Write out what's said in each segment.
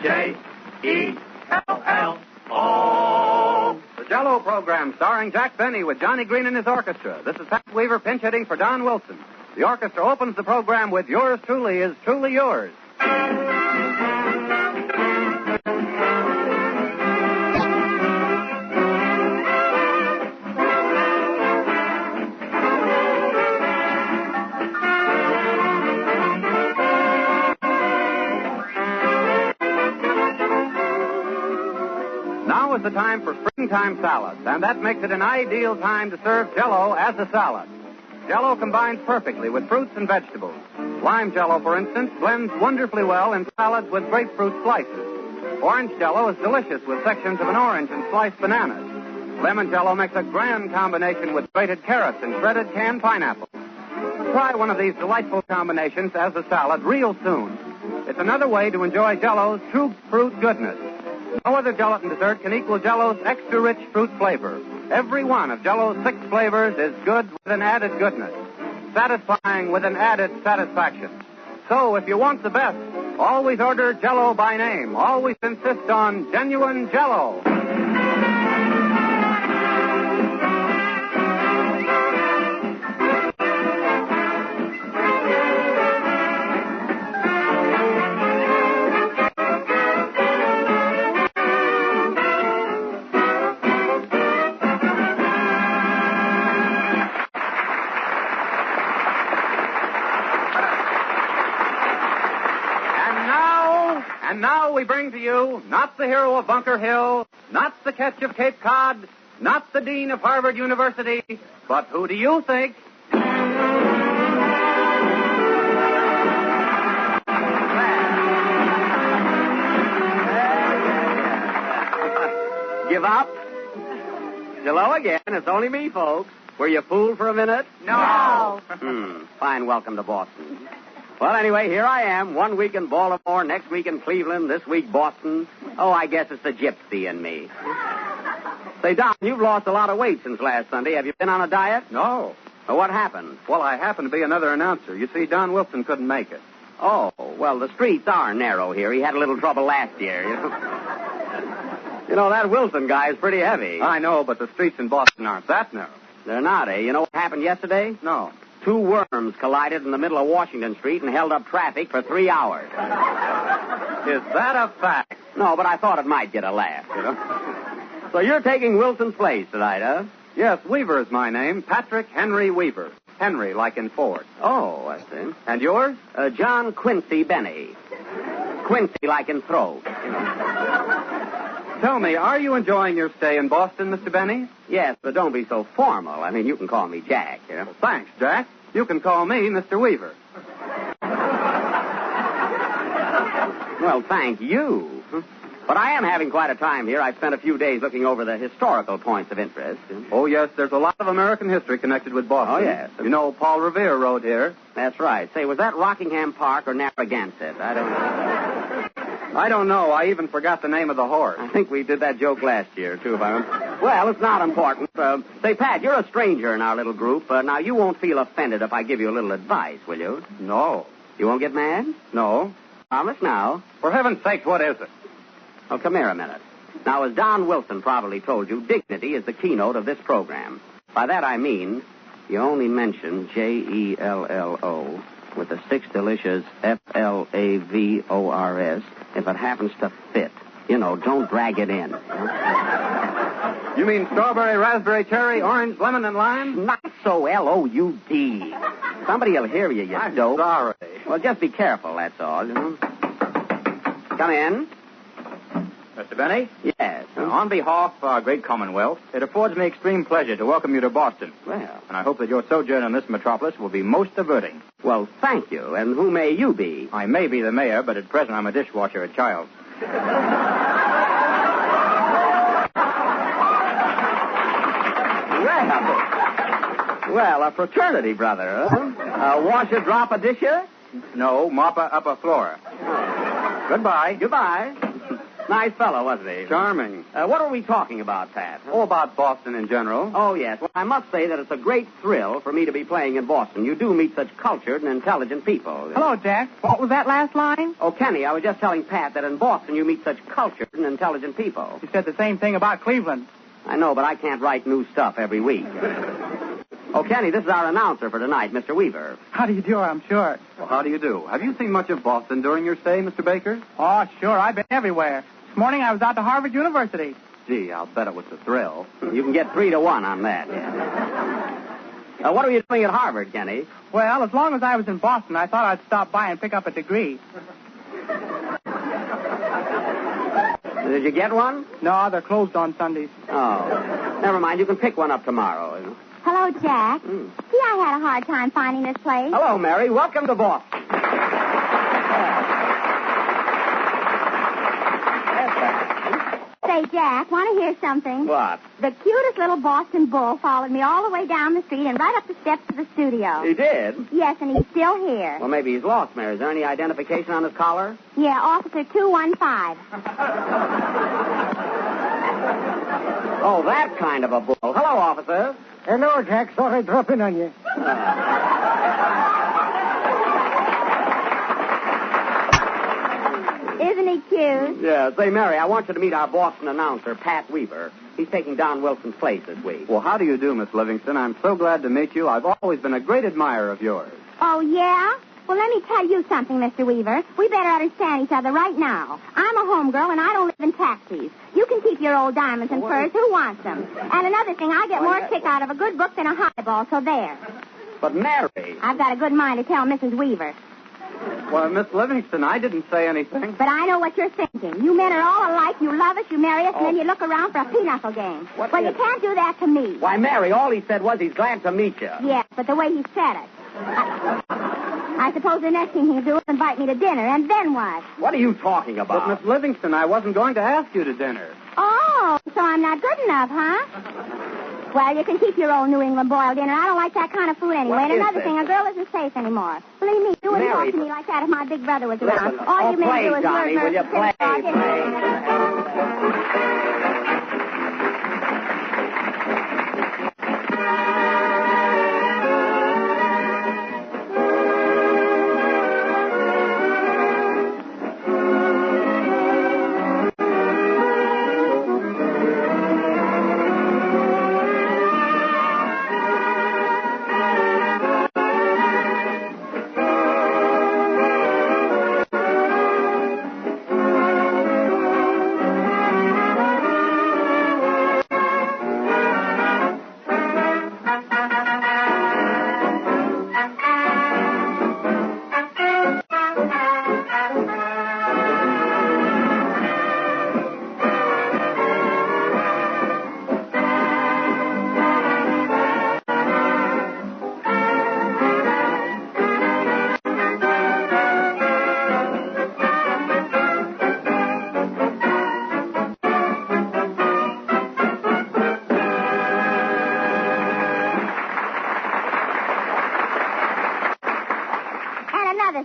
Jell-O. The Jell-O program starring Jack Benny with Johnny Green and his orchestra. This is Pat Weaver pinch hitting for Don Wilson. The orchestra opens the program with Yours Truly Is Truly Yours. Now is the time for springtime salads, and that makes it an ideal time to serve Jell-O as a salad. Jell-O combines perfectly with fruits and vegetables. Lime Jell-O, for instance, blends wonderfully well in salads with grapefruit slices. Orange Jell-O is delicious with sections of an orange and sliced bananas. Lemon Jell-O makes a grand combination with grated carrots and shredded canned pineapple. Try one of these delightful combinations as a salad real soon. It's another way to enjoy Jell-O's true fruit goodness. No other gelatin dessert can equal Jell-O's extra rich fruit flavor. Every one of Jell-O's 6 flavors is good with an added goodness, satisfying with an added satisfaction. So if you want the best, always order Jell-O by name. Always insist on genuine Jell-O. And now we bring to you not the hero of Bunker Hill, not the catch of Cape Cod, not the dean of Harvard University, but who do you think? Give up? Hello again. It's only me, folks. Were you fooled for a minute? No. Fine welcome to Boston. Well, anyway, here I am. 1 week in Baltimore, next week in Cleveland, this week Boston. Oh, I guess it's the gypsy in me. Say, Don, you've lost a lot of weight since last Sunday. Have you been on a diet? No. Well, what happened? Well, I happen to be another announcer. You see, Don Wilson couldn't make it. Oh, well, the streets are narrow here. He had a little trouble last year, You know, that Wilson guy is pretty heavy. I know, but the streets in Boston aren't that narrow. They're not, eh? You know what happened yesterday? No. 2 worms collided in the middle of Washington Street and held up traffic for 3 hours. Is that a fact? No, but I thought it might get a laugh, So you're taking Wilson's place tonight, huh? Yes, Weaver is my name. Patrick Henry Weaver. Henry, like in Ford. Oh, I see. And yours? John Quincy Benny. Quincy like in throat, Tell me, are you enjoying your stay in Boston, Mr. Benny? Yes, but don't be so formal. I mean, you can call me Jack, Thanks, Jack. You can call me Mr. Weaver. Well, thank you. But I am having quite a time here. I spent a few days looking over the historical points of interest. Oh, yes, there's a lot of American history connected with Boston. Oh, yes. You know, Paul Revere rode here. That's right. Say, was that Rockingham Park or Narragansett? I don't know. I even forgot the name of the horse. I think we did that joke last year, too, if I remember. Well, it's not important. Say, Pat, you're a stranger in our little group. Now, you won't feel offended if I give you a little advice, will you? No. You won't get mad? No. Promise now. For heaven's sake, what is it? Well, come here a minute. Now, as Don Wilson probably told you, dignity is the keynote of this program. By that I mean, you only mention Jell-O with the 6 delicious Flavors if it happens to fit. Don't drag it in. You mean strawberry, raspberry, cherry, orange, lemon, and lime? Not so L-O-U-D. Somebody will hear you, I'm dope. sorry. Well, just be careful, that's all, Come in. Mr. Benny? Yes. On behalf of our great Commonwealth, it affords me extreme pleasure to welcome you to Boston. Well. And I hope that your sojourn in this metropolis will be most diverting. Well, thank you. And who may you be? I may be the mayor, but at present I'm a dishwasher at Child's. Well, a fraternity brother, huh? Washer, drop a disher? No, mopper, upper floor. Goodbye. Goodbye. Nice fellow, wasn't he? Charming. What were we talking about, Pat? Oh, about Boston in general. Oh, yes. Well, I must say that it's a great thrill for me to be playing in Boston. You do meet such cultured and intelligent people. Hello, Jack. What was that last line? Oh, Kenny, I was just telling Pat that in Boston you meet such cultured and intelligent people. You said the same thing about Cleveland. I know, but I can't write new stuff every week. Oh, Kenny, this is our announcer for tonight, Mr. Weaver. How do you do, I'm sure. Well, how do you do? Have you seen much of Boston during your stay, Mr. Baker? Oh, sure. I've been everywhere. This morning I was out to Harvard University. Gee, I'll bet it was a thrill. You can get 3-1 on that. Yeah. What are you doing at Harvard, Kenny? Well, as long as I was in Boston, I thought I'd stop by and pick up a degree. Did you get one? No, they're closed on Sundays. Oh. Never mind. You can pick one up tomorrow. Hello, Jack. See, I had a hard time finding this place. Hello, Mary. Welcome to Boston. Say, Jack, want to hear something? What? The cutest little Boston bull followed me all the way down the street and right up the steps of the studio. He did? Yes, and he's still here. Well, maybe he's lost, Mary. Is there any identification on his collar? Yeah, Officer 215. Oh, that kind of a bull. Hello, officer. Hello, Jack. Thought I'd drop in on you. Isn't he cute? Yeah. Say, Mary, I want you to meet our Boston announcer, Pat Weaver. He's taking Don Wilson's place this week. Well, how do you do, Miss Livingston? I'm so glad to meet you. I've always been a great admirer of yours. Oh, yeah? Well, let me tell you something, Mr. Weaver. We better understand each other right now. I'm a homegirl, and I don't live in taxis. You can keep your old diamonds and furs. Who wants them? And another thing, I get more kick out of a good book than a highball, so there. But, Mary... I've got a good mind to tell Mrs. Weaver. Well, Miss Livingston, I didn't say anything. But I know what you're thinking. You men are all alike. You love us, you marry us, and then you look around for a pinochle game. Well, you can't do that to me. Why, Mary, all he said was he's glad to meet you. Yes, but the way he said it. I suppose the next thing he'll do is invite me to dinner, and then what? What are you talking about? But, Miss Livingston, I wasn't going to ask you to dinner. Oh, so I'm not good enough, huh? Well, you can keep your old New England boiled dinner. I don't like that kind of food anyway. What And is another this? thing, a girl isn't safe anymore. Believe me, you wouldn't Mary, talk to me like that if my big brother was around. Listen, All you men play, do is Johnny, word will you versus play? dog.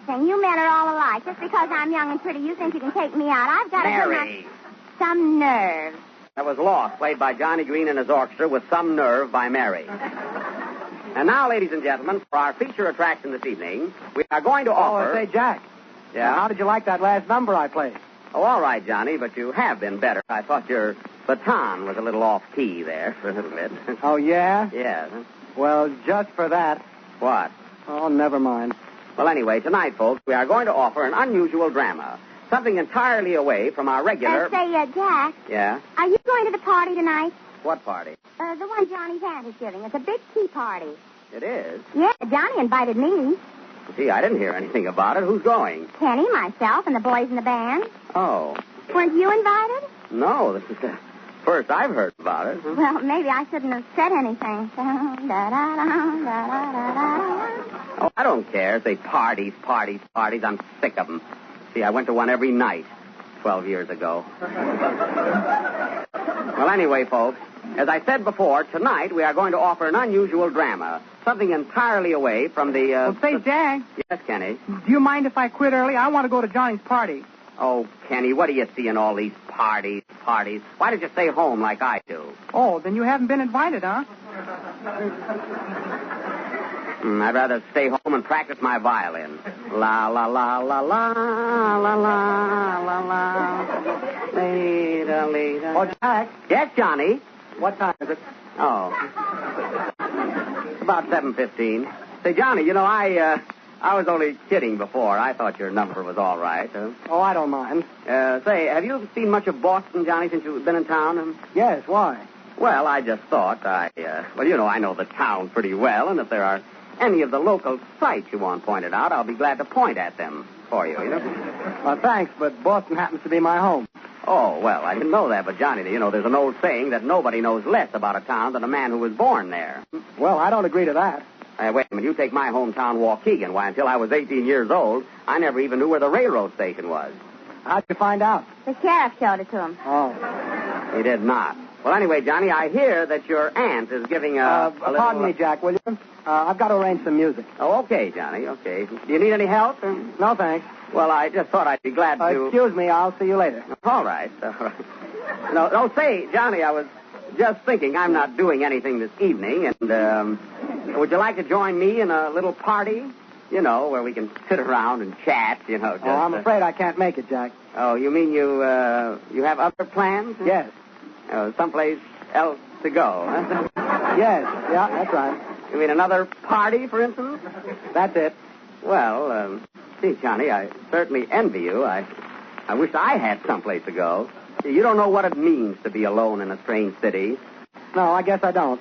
You men are all alike. Just because I'm young and pretty, you think you can take me out. I've got Mary. some nerve. That was Lost, played by Johnny Green and his orchestra with Some Nerve by Mary. And now, ladies and gentlemen, for our feature attraction this evening, we are going to offer... Oh, say, Jack. Yeah? How did you like that last number I played? Oh, all right, Johnny, but you have been better. I thought your baton was a little off-key there for a little bit. Oh, yeah? Yes. Well, just for that. What? Oh, never mind. Well, anyway, tonight, folks, we are going to offer an unusual drama. Something entirely away from our regular... Jack. Yeah? Are you going to the party tonight? What party? The one Johnny's aunt is giving. It's a big tea party. It is? Yeah, Johnny invited me. Gee, I didn't hear anything about it. Who's going? Kenny, myself, and the boys in the band. Oh. Weren't you invited? No, this is the first I've heard about it. Well, maybe I shouldn't have said anything. Oh, I don't care. Say parties. I'm sick of them. See, I went to one every night 12 years ago. Well, anyway, folks, as I said before, tonight we are going to offer an unusual drama. Something entirely away from the... Well, say, Jack. Yes, Kenny? Do you mind if I quit early? I want to go to Johnny's party. Oh, Kenny, what do you see in all these parties? Why did you stay home like I do? Oh, then you haven't been invited, huh? I'd rather stay home and practice my violin. La, la, la, la, la, la, la, la, la. Later, later. Oh, Jack, Yes, Johnny? what time is it? Oh. It's about 7:15. Say, Johnny, you know, I was only kidding before. I thought your number was all right. Oh, I don't mind. Say, have you seen much of Boston, Johnny, since you've been in town? Yes, why? Well, I just thought I know the town pretty well, and if there are any of the local sights you want pointed out, I'll be glad to point at them for you, Well, thanks, but Boston happens to be my home. Oh, well, I didn't know that, but Johnny, there's an old saying that nobody knows less about a town than a man who was born there. Well, I don't agree to that. Wait a minute, you take my hometown, Waukegan. Why, until I was 18 years old, I never even knew where the railroad station was. How'd you find out? The sheriff showed it to him. Oh. He did not. Well, anyway, Johnny, I hear that your aunt is giving a little... Pardon me, Jack, will you? I've got to arrange some music. Oh, okay, Johnny, okay. Do you need any help? No, thanks. Well, I just thought I'd be glad to... Excuse me, I'll see you later. All right. No, say, Johnny, I was just thinking I'm not doing anything this evening, and would you like to join me in a little party? Where we can sit around and chat, just... Oh, I'm afraid I can't make it, Jack. Oh, you mean you have other plans? Yes. Someplace else to go, huh? Yes, yeah, that's right. You mean another party, for instance? That's it. Well, see, Johnny, I certainly envy you. I wish I had someplace to go. You don't know what it means to be alone in a strange city. No, I guess I don't.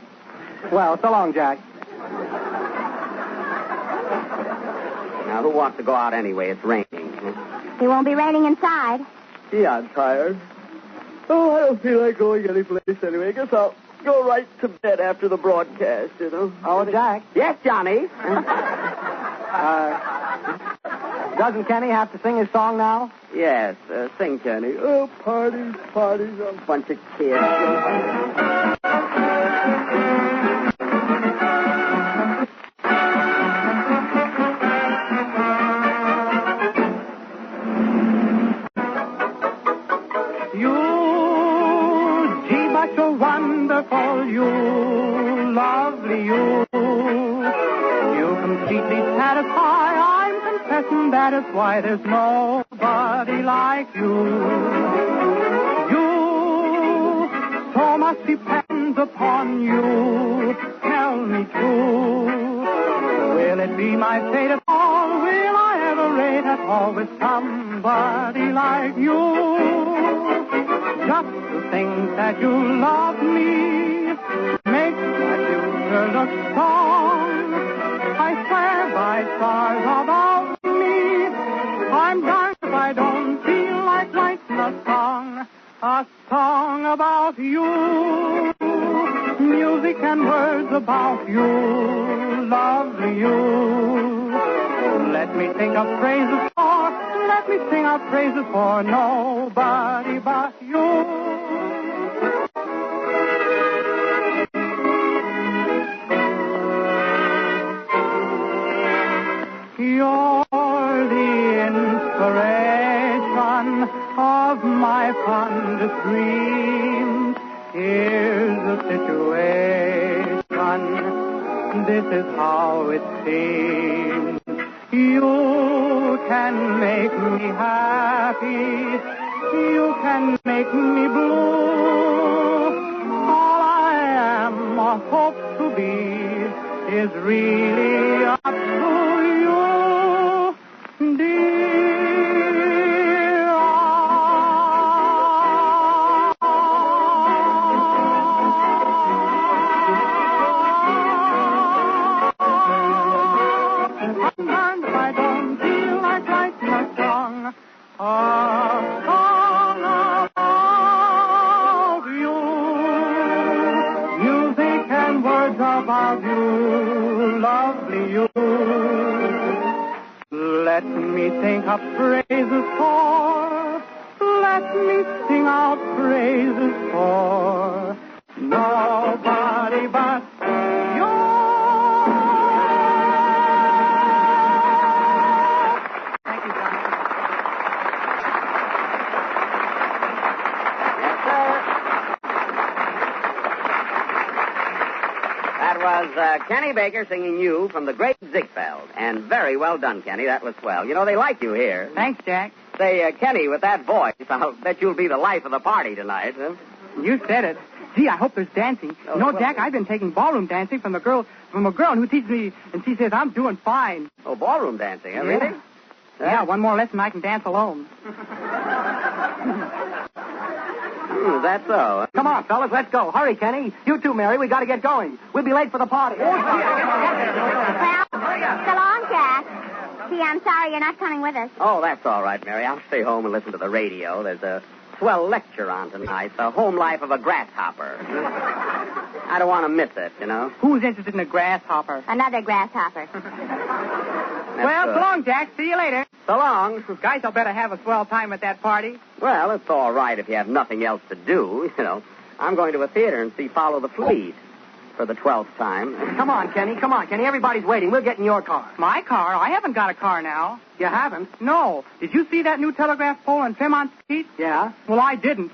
Well, so long, Jack. Now, who wants to go out anyway? It's raining. It won't be raining inside. Gee, I'm tired. Oh, I don't feel like going anyplace anyway. Guess I'll go right to bed after the broadcast, Oh, Jack. Yes, Johnny. Doesn't Kenny have to sing his song now? Yes, sing, Kenny. Oh, parties, a bunch of kids. You're wonderful, you, lovely you. You completely satisfy. I'm confessing that is why there's nobody like you. You, so much depends upon you. Tell me true. Will it be my fate at all? Will I ever rate at all with somebody like you? Just to think that you love me makes my future look strong. I swear by stars about me, I'm darned if I don't feel like writing a song about you. Music and words about you, lovely you. Let me think of phrases for, let me sing out praises for nobody but you. You're the inspiration of my fondest dreams. Here's the situation. This is how it seems. You can make me happy. You can make me blue. All I am or hope to be is really up to you, dear. Sometimes I don't feel like writing a song about you. Music and words about you, lovely you. Let me think of phrases for, let me sing out praises for nobody but you. Thank you, John. was Kenny Baker singing You from the great Ziegfeld. And very well done, Kenny. That was swell. You know, they like you here. Thanks, Jack. Say, Kenny, with that voice, I'll bet you'll be the life of the party tonight. Huh? You said it. Gee, I hope there's dancing. Oh, you know, well, Jack, I've been taking ballroom dancing from a girl who teaches me, and she says I'm doing fine. Oh, ballroom dancing, huh? Really? Yeah, one more lesson I can dance alone. Is that so? Come on, fellas, let's go. Hurry, Kenny. You too, Mary. We got to get going. We'll be late for the party. Well, so long, Jack. Gee, I'm sorry you're not coming with us. Oh, that's all right, Mary. I'll stay home and listen to the radio. There's a swell lecture on tonight, The Home Life of a Grasshopper. I don't want to miss it, you know. Who's interested in a grasshopper? Another grasshopper. Well, so long, Jack. See you later. So long. Guys, I'll better have a swell time at that party. Well, it's all right if you have nothing else to do, you know. I'm going to a theater and see Follow the Fleet for the 12th time. Come on, Kenny. Everybody's waiting. We'll get in your car. My car? I haven't got a car now. You haven't? No. Did you see that new telegraph pole on Fairmont Street? Yeah. Well, I didn't.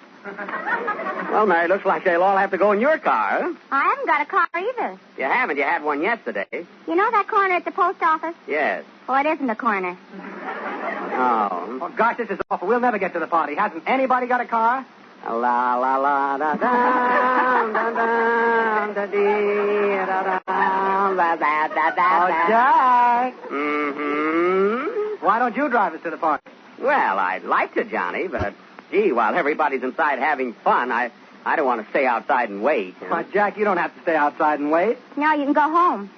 Well, Mary, looks like they'll all have to go in your car. Huh? I haven't got a car either. You haven't. You had one yesterday. You know that corner at the post office? Yes. Oh, it isn't a corner. Oh. Oh, gosh, this is awful. We'll never get to the party. Hasn't anybody got a car? La la la da da da da dee da da da da da da. Oh, Jack. Mm-hmm. Why don't you drive us to the party? Well, I'd like to, Johnny, but gee, while everybody's inside having fun, I don't want to stay outside and wait. You know? But, Jack, you don't have to stay outside and wait. No, you can go home.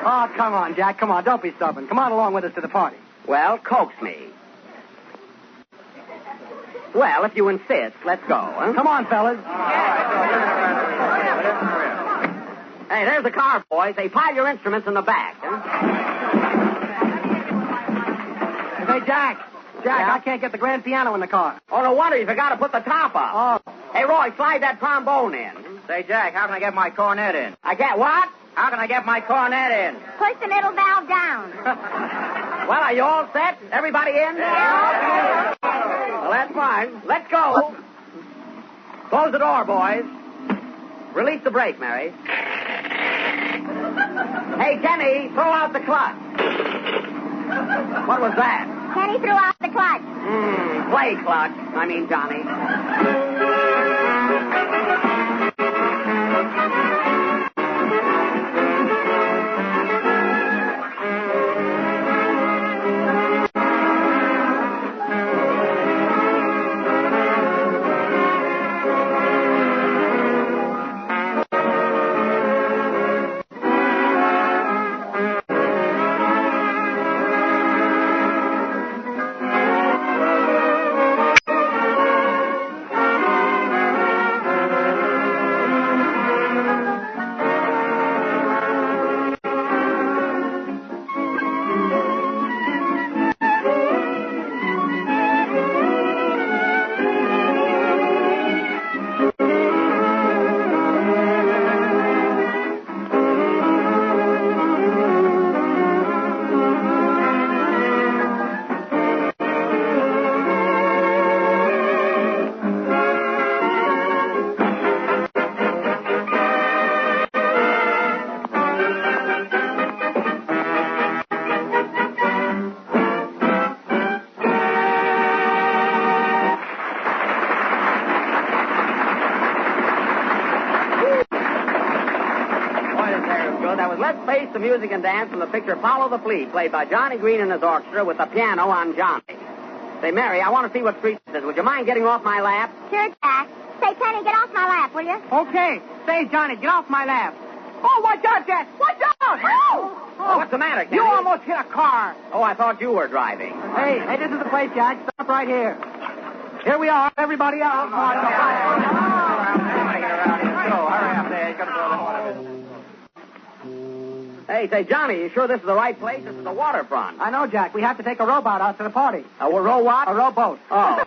Oh, come on, Jack. Come on. Don't be stubborn. Come on along with us to the party. Well, coax me. Well, if you insist, let's go. Huh? Come on, fellas. Hey, there's the car, boys. Hey, pile your instruments in the back. Huh? Hey, Jack. Yeah? I can't get the grand piano in the car. Oh, no wonder you forgot to put the top up. Oh. Hey, Roy, slide that trombone in. Say, Jack, how can I get my cornet in? I get what? How can I get my cornet in? Push the middle valve down. Well, are you all set? Everybody in? Yeah. Well, that's fine. Let's go. Close the door, boys. Release the brake, Mary. Hey, Kenny, throw out the clutch. What was that? Kenny threw out the clutch. Play clutch. I mean, Johnny. Let's face the music and dance from the picture Follow the Fleet, played by Johnny Green and his orchestra with the piano on Johnny. Say, Mary, I want to see what street this is. Would you mind getting off my lap? Sure, Jack. Say, Kenny, get off my lap, will you? Okay. Say, Johnny, get off my lap. Oh, watch out, Jack. Watch out. Oh, what's the matter, Kenny? You almost hit a car. Oh, I thought you were driving. Hey, this is the place, Jack. Stop right here. Here we are. Everybody out. Hurry up there. You got to go to the water. Hey, say, Johnny, you sure this is the right place? This is the waterfront. I know, Jack. We have to take a rowboat out to the party. A row what? A rowboat. Oh.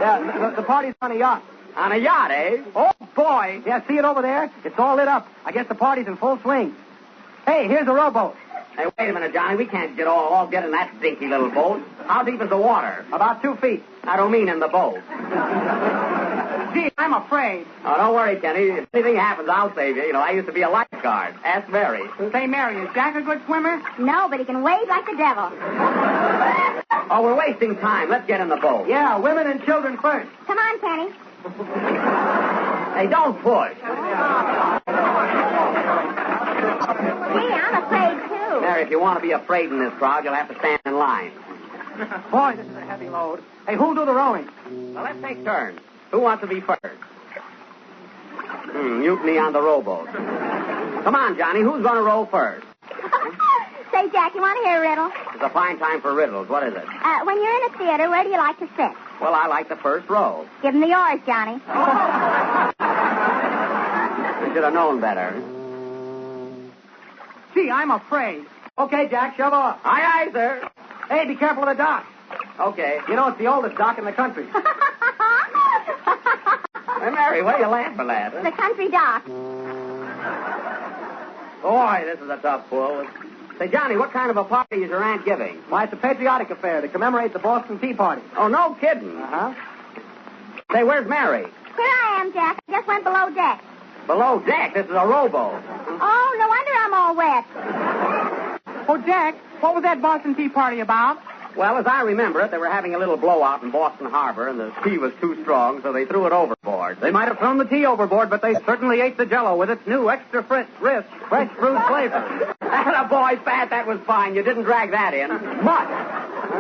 Yeah, the party's on a yacht. On a yacht, eh? Oh, boy. Yeah, see it over there? It's all lit up. I guess the party's in full swing. Hey, here's a rowboat. Hey, wait a minute, Johnny. We can't all get in that stinky little boat. How deep is the water? About 2 feet. I don't mean in the boat. Gee, I'm afraid. Oh, don't worry, Kenny. If anything happens, I'll save you. You know, I used to be a lifeguard. Ask Mary. Say, Mary, is Jack a good swimmer? No, but he can wave like the devil. Oh, we're wasting time. Let's get in the boat. Yeah, women and children first. Come on, Kenny. Hey, don't push. Gee, I'm afraid, too. Mary, if you want to be afraid in this crowd, you'll have to stand in line. Boy, this is a heavy load. Hey, who'll do the rowing? Well, let's take turns. Who wants to be first? Mutiny on the rowboat. Come on, Johnny. Who's going to row first? Say, Jack, you want to hear a riddle? It's a fine time for riddles. What is it? When you're in a theater, where do you like to sit? Well, I like the first row. Give him the yours, Johnny. I should have known better. Gee, I'm afraid. Okay, Jack, shove off. Aye, aye, sir. Hey, be careful of the dock. Okay. You know, it's the oldest dock in the country. Hey, Mary, what are you laughing at? The country dock. Boy, this is a tough pull. Say, Johnny, what kind of a party is your aunt giving? Why, it's a patriotic affair to commemorate the Boston Tea Party. Oh, no kidding. Uh-huh. Say, where's Mary? Here I am, Jack. I just went below deck. Below deck. This is a rowboat. Oh, no wonder I'm all wet. Oh, Jack, what was that Boston Tea Party about? Well, as I remember it, they were having a little blowout in Boston Harbor, and the tea was too strong, so they threw it overboard. They might have thrown the tea overboard, but they certainly ate the Jell-O with its new extra rich fresh fruit flavor. Atta boy, Pat, that was fine. You didn't drag that in. Much.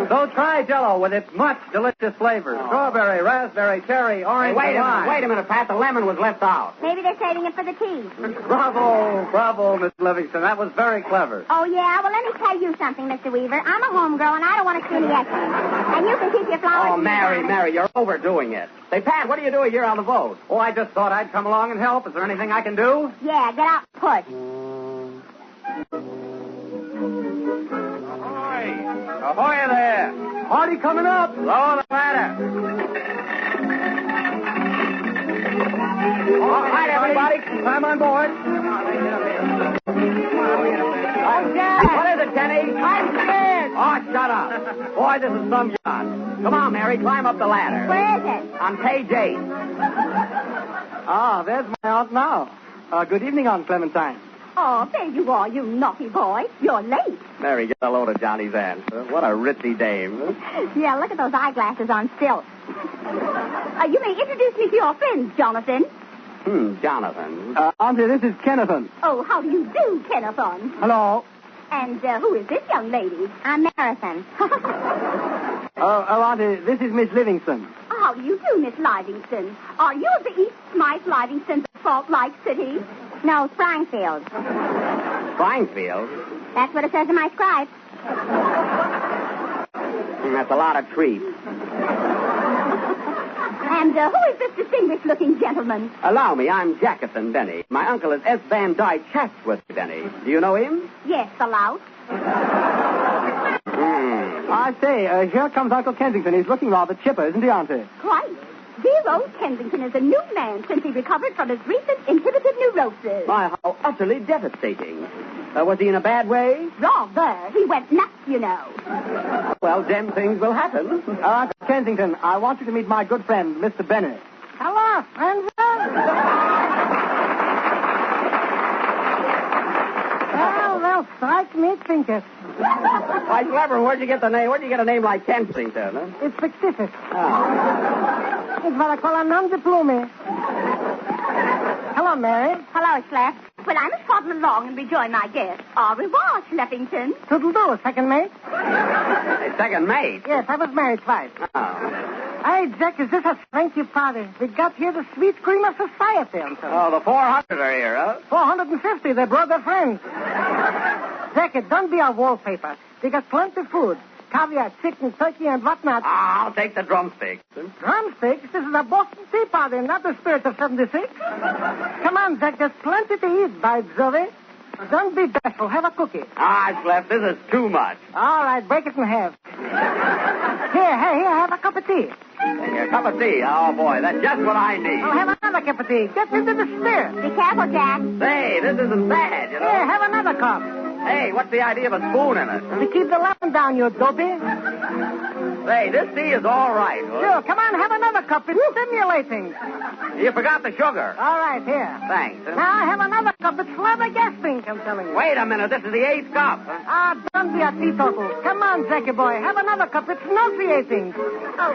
So try Jell-O with its much delicious flavors. Strawberry, raspberry, cherry, orange, Hey, and lime. wait a minute, Pat. The lemon was left out. Maybe they're saving it for the tea. Bravo, Miss Livingston. That was very clever. Oh, yeah? Well, let me tell you something, Mr. Weaver. I'm a homegirl, and I don't want to see any extras. And you can keep your flowers. Oh, in your Mary, garden. you're overdoing it. Say, Pat, what do you do here on the boat? Oh, I just thought I'd come along and help. Is there anything I can do? Yeah, get out and push. Ahoy! Ahoy there! Party coming up. Lower the ladder. All right, everybody. Climb on board. Oh, Jack. What is it, Kenny? I'm scared. Oh, shut up. Boy, this is some yacht. Come on, Mary, climb up the ladder. Where is it? On page 8. Ah, there's my aunt now. Good evening, Aunt Clementine. Oh, there you are, you naughty boy. You're late. Mary, get a load of Johnny's aunt. What a ritzy dame. Yeah, look at those eyeglasses on stilts. You may introduce me to your friends, Jonathan. Jonathan. Auntie, this is Kennethan. Oh, how do you do, Kennethan? Hello. And who is this young lady? I'm Marathon. Auntie, this is Miss Livingston. How do you do, Miss Livingston? Are you of the East Smythe Livingston Salt Lake City? No, Springfield. Springfield? That's what it says in my scribe. That's a lot of treats. And who is this distinguished-looking gentleman? Allow me, I'm Jackerson Benny. My uncle is S. Van Dyke Chatsworth Benny. Do you know him? Yes, the lout. I say, here comes Uncle Kensington. He's looking rather chipper, isn't he, Auntie? Quite. Dear old Kensington is a new man since he recovered from his recent inhibited neurosis. My, how utterly devastating. Was he in a bad way? Rather. He went nuts, you know. Well, them things will happen. Uncle Kensington, I want you to meet my good friend, Mr. Bennett. Hello, friends. Well, strike me thinkers. Why, clever, where'd you get the name? Where'd you get a name like Kensington, huh? It's fictitious. Oh. It's what I call a non-diplomy. Hello, Mary. Hello, Schlepp. Well, I must toddle along and rejoin my guest. Au revoir, Schleppington. Toodle-do, second mate. Hey, second mate? Yes, I was married twice. Oh. Hey, Jack, is this a swanky party? We got here the sweet cream of society. Oh, the 400 are here, huh? 450. They brought their friends. Jack, don't be our wallpaper. They got plenty of food. Caviar, chicken, turkey, and whatnot. I'll take the drumsticks. Drumsticks? This is a Boston Tea Party, not the spirit of 76. Come on, Jack. There's plenty to eat, by Jove. Don't be bashful. Have a cookie. Schlepp, this is too much. All right, break it in half. Here, have a cup of tea. A cup of tea. Oh, boy, that's just what I need. Oh, have another cup of tea. Get into the spirit. Be careful, Jack. Say, this isn't bad, you know. Here, have another cup. Hey, what's the idea of a spoon in it? To keep the lemon down, you dopey. Hey, this tea is all right. Sure, come on, have another cup. It's stimulating. You forgot the sugar. All right, here. Thanks. Now have another cup. It's flabbergasting, I'm telling you. Wait a minute. This is the 8th cup. Don't be a teetotal. Come on, Jackie boy. Have another cup. It's nauseating. Oh,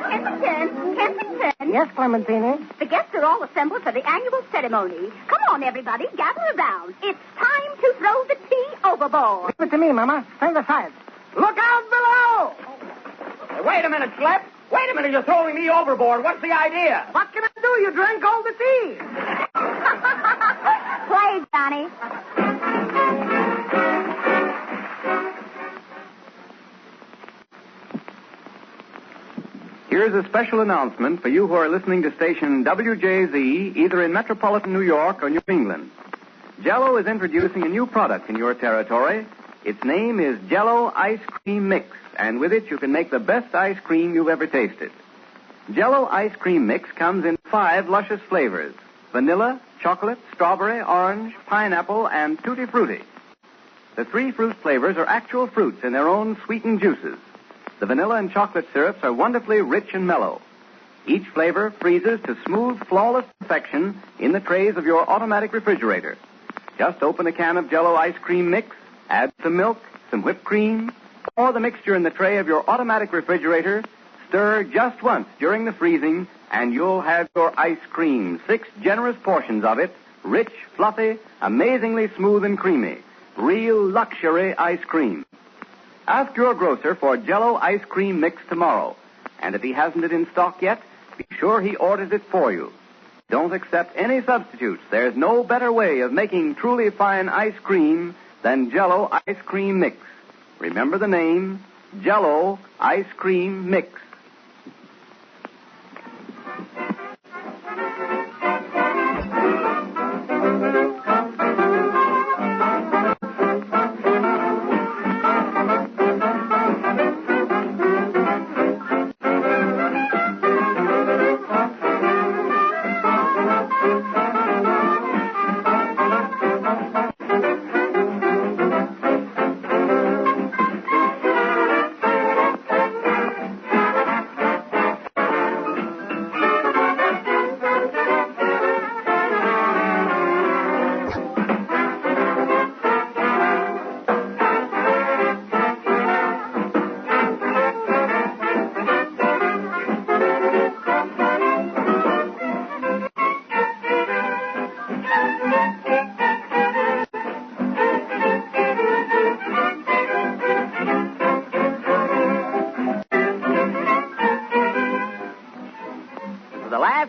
Kensington. Yes, Clementine? The guests are all assembled for the annual ceremony. Come on, everybody. Gather around. It's time to throw the tea overboard. Give it to me, Mama. Stand aside. Look out below! Hey, wait a minute, Slep. Wait a minute. You're throwing me overboard. What's the idea? What can I do? You drank all the tea. Play, Johnny. Here's a special announcement for you who are listening to station WJZ, either in metropolitan New York or New England. Jell-O is introducing a new product in your territory. Its name is Jell-O Ice Cream Mix, and with it you can make the best ice cream you've ever tasted. Jell-O Ice Cream Mix comes in 5 luscious flavors: vanilla, chocolate, strawberry, orange, pineapple, and tutti frutti. The 3 fruit flavors are actual fruits in their own sweetened juices. The vanilla and chocolate syrups are wonderfully rich and mellow. Each flavor freezes to smooth, flawless perfection in the trays of your automatic refrigerator. Just open a can of Jell-O Ice Cream Mix, add some milk, some whipped cream, pour the mixture in the tray of your automatic refrigerator, stir just once during the freezing, and you'll have your ice cream, 6 generous portions of it, rich, fluffy, amazingly smooth and creamy. Real luxury ice cream. Ask your grocer for Jell-O Ice Cream Mix tomorrow. And if he hasn't it in stock yet, be sure he orders it for you. Don't accept any substitutes. There's no better way of making truly fine ice cream than Jell-O Ice Cream Mix. Remember the name, Jell-O Ice Cream Mix.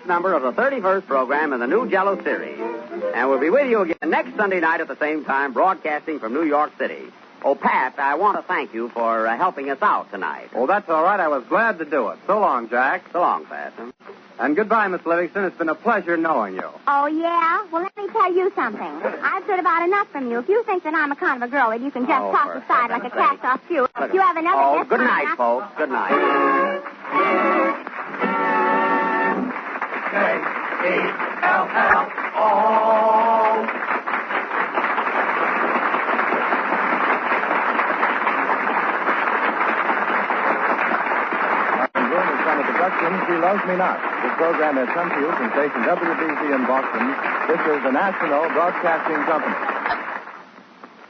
Number of the 31st program in the new Jell-O series. And we'll be with you again next Sunday night at the same time, broadcasting from New York City. Oh, Pat, I want to thank you for helping us out tonight. Oh, that's all right. I was glad to do it. So long, Jack. So long, Pat. And goodbye, Miss Livingston. It's been a pleasure knowing you. Oh, yeah? Well, let me tell you something. I've heard about enough from you. If you think that I'm a kind of a girl that you can just toss aside like a cast off shoe, if you have another... Oh, good night, folks. Good night. K-E-L-L-O. She Loves Me Not. This program has come to you from station WBC in Boston. This is the National Broadcasting Company.